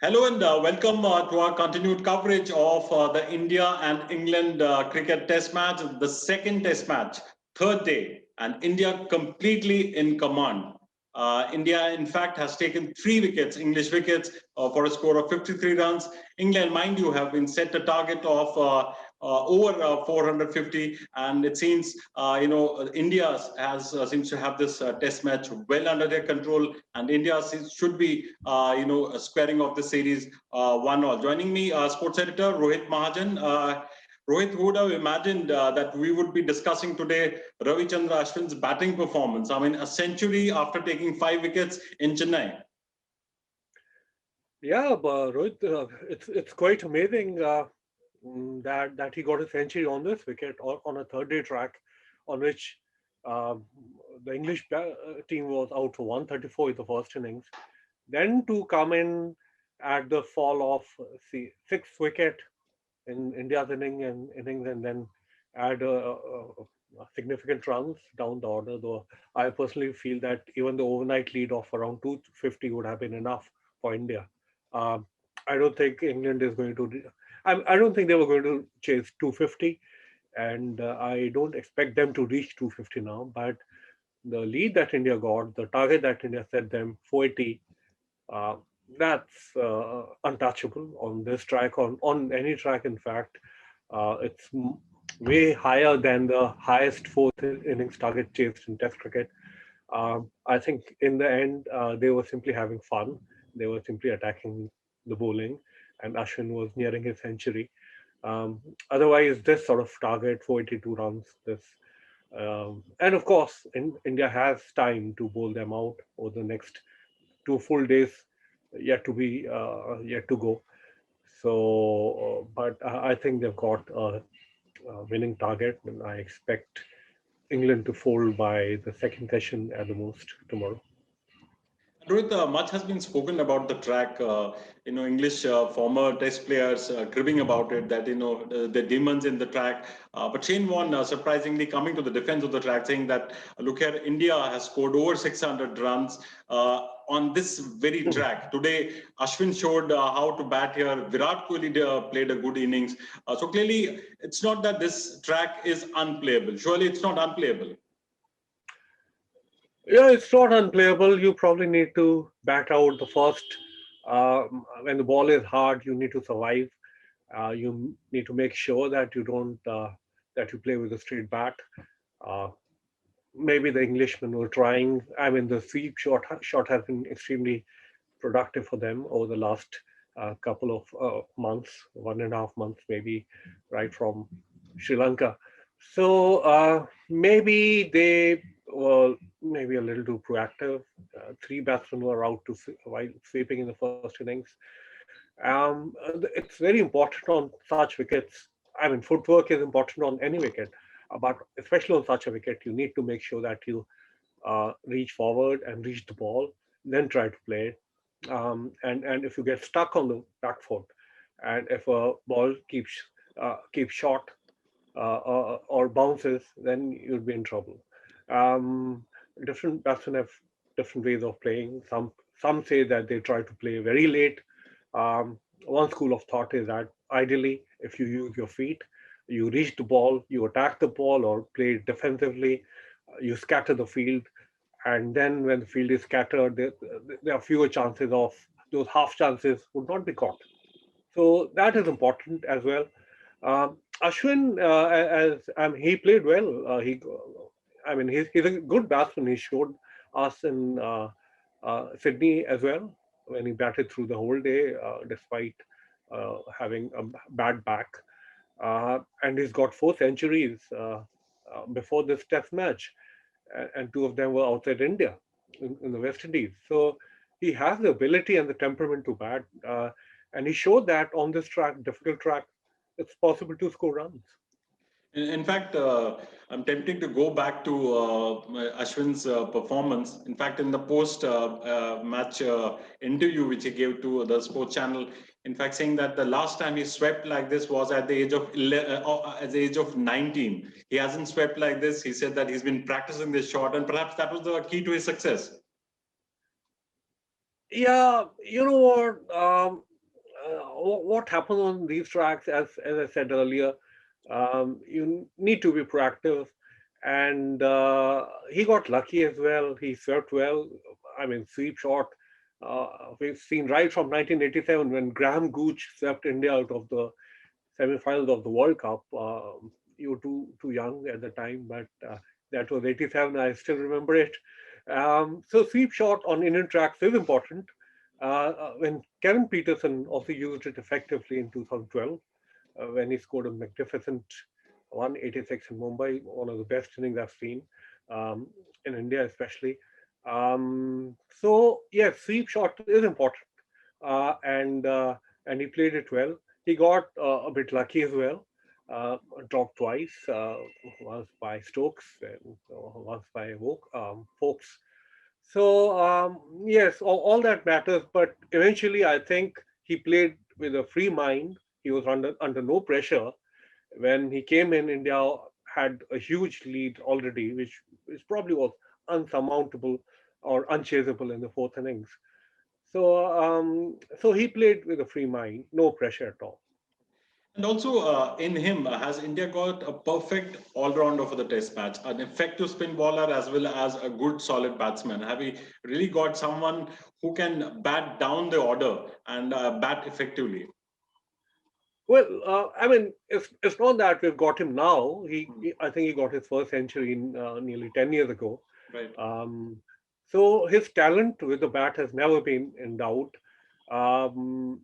Hello and welcome to our continued coverage of the India and England cricket test match, the second test match, third day, and India completely in command. India, in fact, has taken 3 wickets, English wickets, for a score of 53 runs. England, mind you, have been set a target of over 450, and it seems India has seems to have this test match well under their control, and India should be squaring off the series 1-all. Joining me, sports editor Rohit Mahajan. Rohit, who would have imagined that we would be discussing today Ravichandran Ashwin's batting performance? I mean, a century after taking 5 wickets in Chennai. Yeah, but Rohit, it's quite amazing that he got a century on this wicket on a third day track, on which um, the English team was out for 134 in the first innings. Then to come in at the fall of sixth wicket in India's innings, and then add significant runs down the order. Though I personally feel that even the overnight lead of around 250 would have been enough for India. Um, I don't think England is going to. I don't think they were going to chase 250, and I don't expect them to reach 250 now. But the lead that India got, the target that India set them, 480, uh, that's untouchable on this track, on any track, in fact. It's way higher than the highest fourth innings target chased in Test cricket. I think in the end, they were simply having fun. They were simply attacking the bowling, and Ashwin was nearing his century. Um, Otherwise, this sort of target, 482 runs, and of course, India has time to bowl them out over the next 2 full days yet to go. So, but I think they've got a winning target, and I expect England to fold by the second session at the most tomorrow. Rohit, much has been spoken about the track. English former Test players cribbing about it that the demons in the track. But Shane Warne surprisingly coming to the defense of the track, saying that look here, India has scored over 600 runs on this very track. Today, Ashwin showed how to bat here. Virat Kohli played a good innings. So clearly, it's not that this track is unplayable. Surely, it's not unplayable. Yeah, it's not unplayable. You probably need to bat out the first. When the ball is hard, you need to survive. You need to make sure that you don't that you play with a straight bat. Uh, Maybe the Englishmen were trying. I mean, the sweep shot has been extremely productive for them over the last couple of months, 1.5 months maybe, right from Sri Lanka. So maybe they were maybe a little too proactive. Three batsmen were out while sweeping in the first innings. It's very important on such wickets. I mean, footwork is important on any wicket, but especially on such a wicket, you need to make sure that you reach forward and reach the ball, then try to play it. And if you get stuck on the back foot, and if a ball keeps short or bounces, then you'll be in trouble. Um, Different batsmen have different ways of playing. Some say that they try to play very late. One school of thought is that ideally, if you use your feet, you reach the ball, you attack the ball, or play defensively, you scatter the field, and then when the field is scattered, there are fewer chances of those half chances would not be caught. So that is important as well. Ashwin, he played well. I mean, he's a good batsman. He showed us in Sydney as well when he batted through the whole day, despite having a bad back. And he's got 4 centuries before this Test match, and two of them were outside India in the West Indies. So he has the ability and the temperament to bat, and he showed that on this track, difficult track, it's possible to score runs. In fact, I'm tempting to go back to Ashwin's performance. In fact, in the post-match interview which he gave to the sports channel, in fact, saying that the last time he swept like this was at the age of at the age of 19. He hasn't swept like this. He said that he's been practicing this shot, and perhaps that was the key to his success. Yeah, you know what? what happens on these tracks, as I said earlier, you need to be proactive, and he got lucky as well. He swept well. I mean, sweep shot. We've seen right from 1987 when Graham Gooch swept India out of the semi-finals of the World Cup. You were too young at the time, but that was 87. I still remember it. So sweep shot on Indian tracks is important. When Kevin Peterson also used it effectively in 2012, when he scored a magnificent 186 in Mumbai, one of the best innings I've seen um, in India, especially. So yes, sweep shot is important, and he played it well. He got a bit lucky as well. Dropped twice, once by Stokes and once by Folks. So yes, all that matters. But eventually, I think he played with a free mind. He was under no pressure. When he came in, India had a huge lead already, which probably was unsurmountable or unchaseable in the fourth innings. So he played with a free mind, no pressure at all. And also in him, has India got a perfect all-rounder for the test match, an effective spin bowler as well as a good solid batsman? Have we really got someone who can bat down the order and bat effectively? Well, I mean, it's not that we've got him now. Hmm. I think he got his first century in nearly 10 years ago. Right. Um, so his talent with the bat has never been in doubt. Um,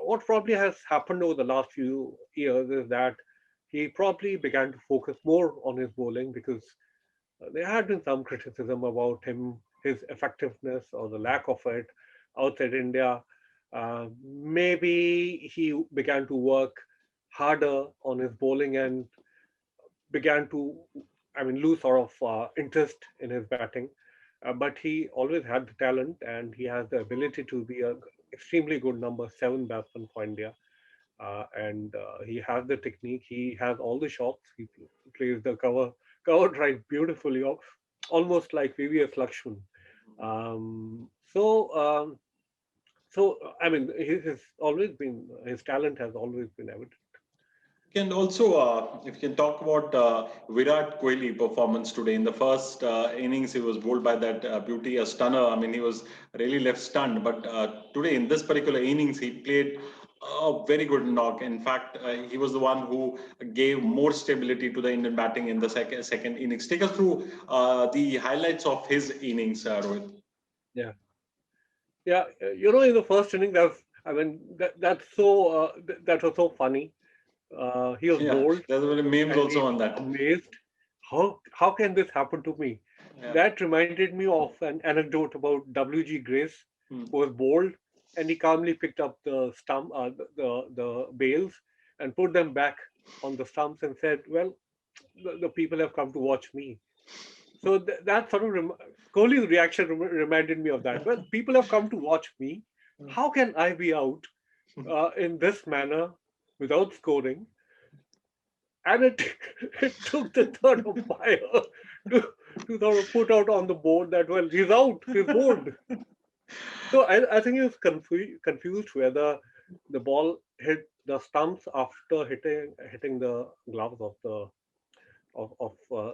what probably has happened over the last few years is that he probably began to focus more on his bowling because there had been some criticism about him, his effectiveness or the lack of it outside India. Maybe he began to work harder on his bowling and began to, I mean, lose sort of interest in his batting. But he always had the talent and he has the ability to be a extremely good number seven batsman for India. And he has the technique. He has all the shots. He plays the cover drive beautifully, almost like VVS Lakshman. So I mean, his always been his talent has always been evident. Can also, if you can talk about Virat Kohli performance today in the first innings, he was bowled by that beauty, a stunner. I mean, he was really left stunned. But today, in this particular innings, he played a very good knock. In fact, he was the one who gave more stability to the Indian batting in the second innings. Take us through the highlights of his innings, Rohit. Yeah, yeah. In the first inning, I mean, that was so funny. He was Yeah, bold there's a memes and also he on was that. amazed. How can this happen to me? Yeah. That reminded me of an anecdote about W.G. Grace, Hmm. who was bowled and he calmly picked up the stump, the bails, and put them back on the stumps and said, "Well, the people have come to watch me." So that sort of Kohli's reaction reminded me of that. Well, people have come to watch me. How can I be out in this manner without scoring? And it it took the third umpire to, to sort of put out on the board that, well, he's out, he's bowled. So I think he was confused whether the ball hit the stumps after hitting the gloves of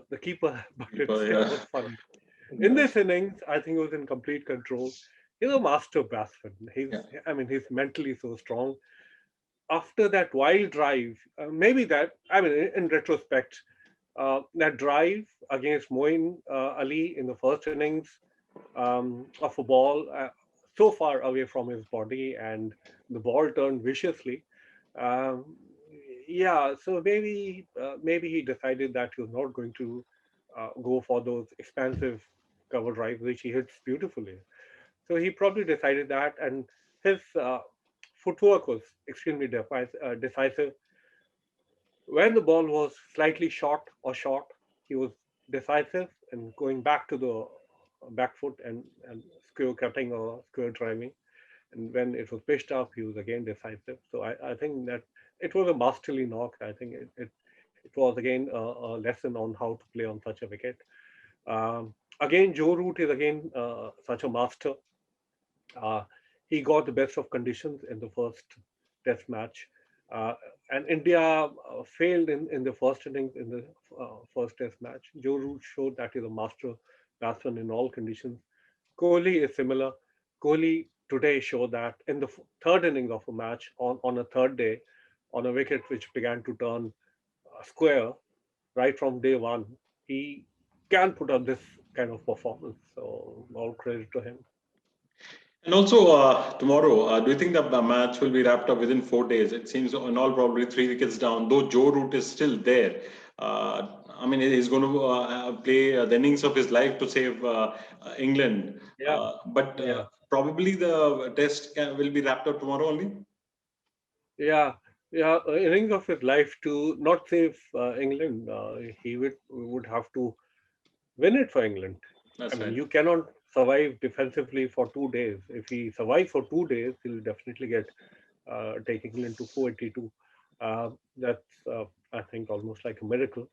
the keeper, but it People, still yeah. was funny. In Yeah. this innings, I think he was in complete control. He's a master batsman. Yeah. I mean, he's mentally so strong. After that wild drive, maybe that, I mean, in retrospect, that drive against Moeen Ali in the first innings of a ball so far away from his body and the ball turned viciously. Um, yeah, so maybe he decided that he was not going to go for those expansive cover drives, which he hits beautifully. So he probably decided that, and his footwork was extremely decisive. When the ball was slightly short, he was decisive and going back to the back foot and square cutting or square driving. And when it was pitched up, he was again decisive. So I think that it was a masterly knock. I think it was again a lesson on how to play on such a wicket. Again, Joe Root is again such a master. Uh, he got the best of conditions in the first test match. Uh, and India failed in the first innings in the first test match. Joe Root showed that he's a master batsman in all conditions. Kohli is similar. Kohli today showed that in the third innings of a match on a third day, on a wicket which began to turn square right from day one, he can put up this kind of performance. So all credit to him. And also tomorrow, do you think that the match will be wrapped up within 4 days? It seems in all probably 3 wickets down, though Joe Root is still there. I mean, he's going to play the innings of his life to save England. Yeah, But yeah, probably the will be wrapped up tomorrow only. yeah, yeah. Innings of his life to not save England. He would have to win it for England. I That's mean, right. you cannot survive defensively for 2 days. If he survives for 2 days, he'll definitely get take England to 482. That's I think almost like a miracle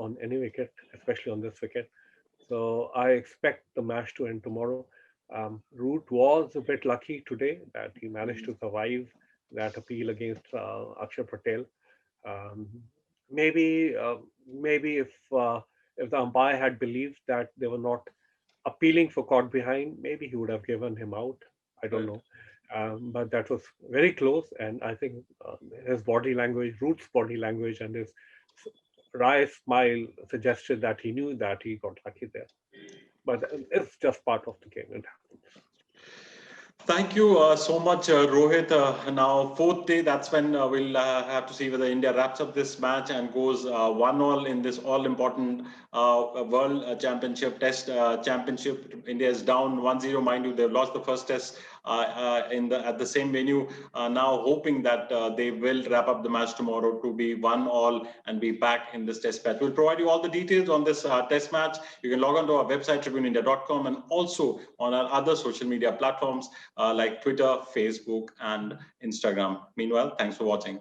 on any wicket, especially on this wicket. So I expect the match to end tomorrow. Root was a bit lucky today that he managed to survive that appeal against Akshar Patel. Um, maybe if the umpire had believed that they were not appealing for caught behind, maybe he would have given him out. I don't Right. know, but that was very close, and I think his body language, Root's body language, and his wry smile suggested that he knew that he got lucky there. But it's just part of the game. It happens. Thank you so much, Rohit. Now, fourth day, that's when we'll have to see whether India wraps up this match and goes 1-all in this all-important World Championship, Test Championship. India is down 1-0, mind you. They've lost the first test at the same venue. Now, hoping that they will wrap up the match tomorrow to be 1-all and be back in this test match. We'll provide you all the details on this test match. You can log on to our website, tribuneindia.com, and also on our other social media platforms like Twitter, Facebook, and Instagram. Meanwhile, thanks for watching.